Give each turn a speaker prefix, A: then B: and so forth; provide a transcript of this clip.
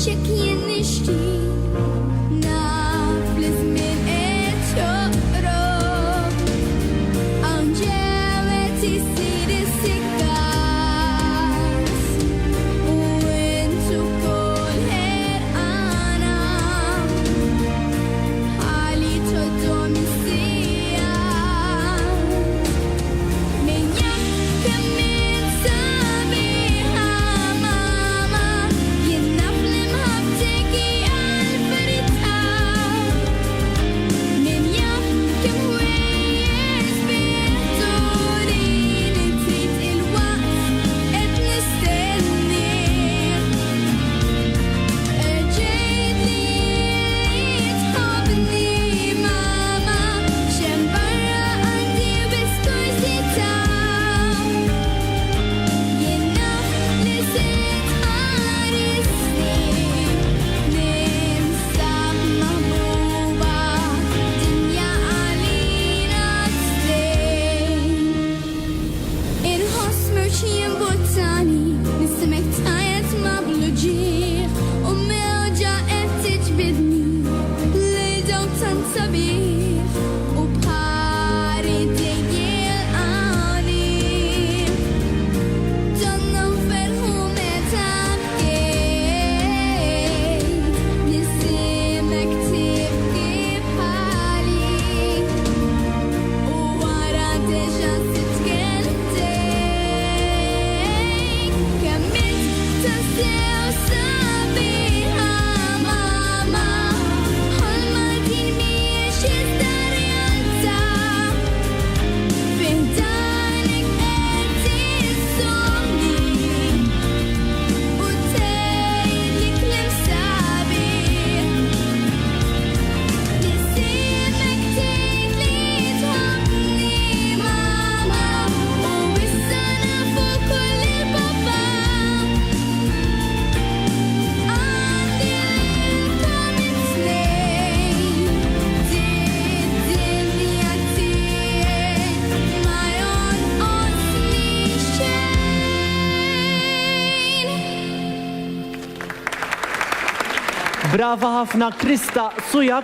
A: xek jien nixtieq naf bl-iżmien qed joqrob hawn ġewet isir is-sikkas u intu wkoll ħerqana ħalli tgħoddhom is-sigħat min jaf kemm int sabiħa mama jien naf li mħabbtek hija l-verità min jaf kemm ħwejjeġ bil-turi li trid il-waqt qed nistennih ġejt li tħobbni mama x'hemm barra għandi biss kursità jien naf li se tħarisni ninsab maħbuba dinja għalina tstejn inħoss mewx jimbuttani nisimek tħajat ma' bluġieħ u mewġa qed tiġbidni li dawn tant sabiħ u bħari jilqani donna nferħu meta bkejt nisimek tibki bħali u wara deġa titkellmtejk kemm int tassew sabiħa mama ħolma din mhijiex iżda realtà fih danek qed tissomni u tgħidli kliem sabiħ nisimek tgħidli tħobbni mama u issa nafu kull il-papa għandi lilkom it-tnejn dinja tiegħi ma jonqosni xejn.
B: Brava ħafna Krista Sujak.